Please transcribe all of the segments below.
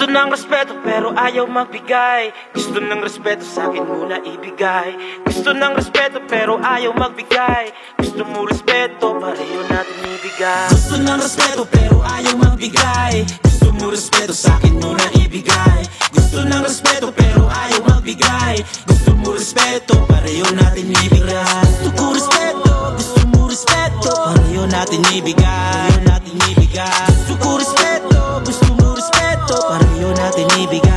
Gusto ng respeto pero ayaw magbigay. Gusto ng respeto sa akin muna ibigay. Gusto ng respeto pero ayaw magbigay. Gusto mo respeto, pareho natin ibigay. Gusto ng respeto pero ayaw magbigay. Gusto mo respeto sa akin muna ibigay. Gusto ng respeto pero ayaw magbigay. Gusto mo respeto, pareho natin ibigay. Gusto ko respeto, gusto mo respeto, pareho natin ibigay. Gusto ko respeto, gusto mo respeto, pareho natin ibigay.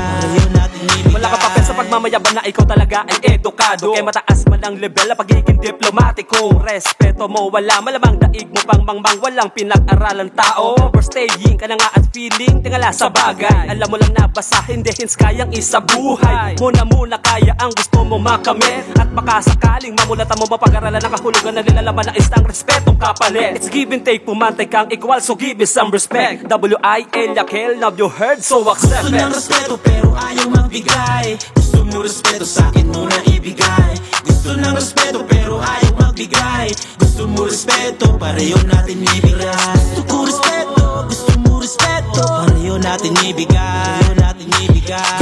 Wala ka papel sa pagmamayaban na ikaw talaga ay edukado. Kaya mataas man ang level na pagiging diplomatiko. Respeto mo wala, malamang daig mo pang mangmang. Walang pinag-aralan tao. Overstaying ka na nga at feeling tingala sa bagay. Alam mo lang na basahin, dehins kayang isabuhay. Muna kaya ang gusto mo makamit. At baka sakaling mamulatan mo mapag-aralan ang kahulugan na nilalaman na isang respetong kapalit. It's give and take, pumantay kang equal, so give me some respect. W.I.L. Yakel, now you heard, so accept Gusto it. ng respeto pero ayaw magbigay. Gusto mo respeto sa akin muna ibigay. Gusto ng respeto pero ayaw magbigay. Gusto mo respeto, pareho natin ibigay. Gusto ko respeto, gusto mo respeto, pareho natin ibigay.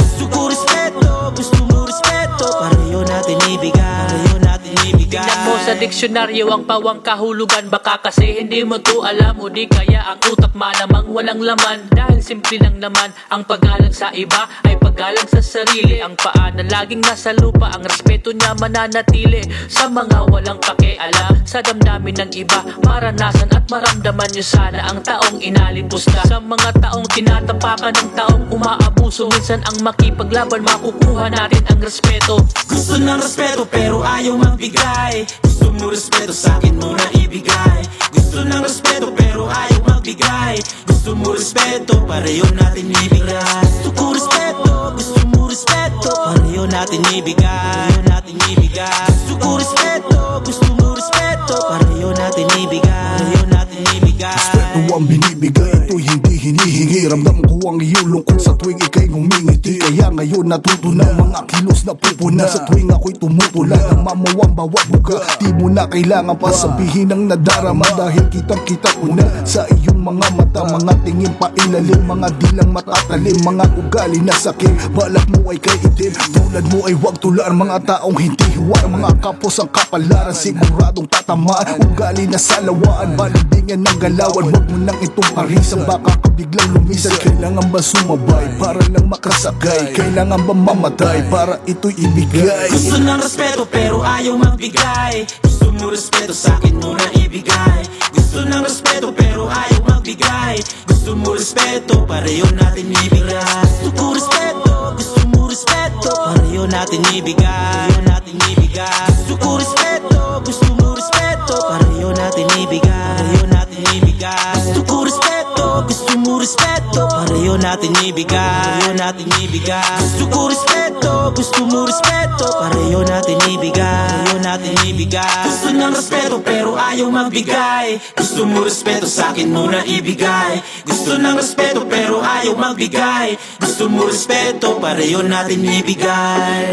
Gusto ko respeto, gusto mo respeto, pareho natin ibigay. Tingnan mo sa diksyonaryo ang pawang kahulugan. Baka kasi hindi mo to alam o di kaya ang utak malamang walang laman. Dahil simple lang naman ang paggalang sa iba ay paggalang sa sarili. Ang paa na laging nasa lupa, ang respeto niya mananatili. Sa mga walang pakialam sa damdamin ng iba, maranasan at maramdaman niyo sana ang taong inalimpos na. Sa mga taong tinatapakan ng taong umaabuso, minsan ang makipaglaban makukuha natin ang respeto. Gusto ng respeto pero ayaw magbigay. Gusto mo respeto sa akin muna ibigay. Gusto ng respeto pero ayaw magbigay. Gusto mo respeto, pareho natin ibigay. Gusto ko respeto, gusto mo respeto, pareho natin ibigay. Gusto ko respeto, gusto mo respeto, pareho natin ibigay. Respeto ang binibigay, ito hindi hinihingi. Ramdam ko ang iyong lungkot sa tuwing ika'y ngumingiti. Kaya ngayon natuto ng mga kilos na pupuna. Sa tuwing ako'y tumutula ng mamawang bawat buka. Di mo na kailangan pa sabihin ang nadarama. Dahil kitang-kita ko na sa iyong mga mata. Mga tingin pa ilalim, mga dilang matatalim. Mga ugali na sakit, balak mo ay kay itim. Tulad mo ay wag tulaan, mga taong hindi hiwar. Mga kapos ang kapalaran, siguradong tatamaan. Ugali na salawaan, balindingan ng galawan. Wag mo nang itong parisan, baka ka biglang lumisan. Kailangan ba sumabay para lang makasakay? Kailangan ba mamatay para ito'y ibigay? Gusto ng respeto pero ayaw magbigay. Gusto mo respeto sa akin muna ibigay. Gusto ng respeto pero ayaw magbigay. Gusto mo respeto, pareho natin ibigay. Gusto ko respeto, gusto mo respeto, pareho natin ibigay. Gusto ko respeto, gusto mo respeto, pareho natin ibigay. Gusto ko respeto, gusto mo respeto, pareho natin ibigay. Gusto ko respeto, gusto mo respeto, pareho natin ibigay. Gusto ng respeto pero ayaw magbigay. Gusto mo respeto sa akin muna ibigay. Gusto ng respeto pero ayaw magbigay. Gusto mo respeto, pareho natin ibigay.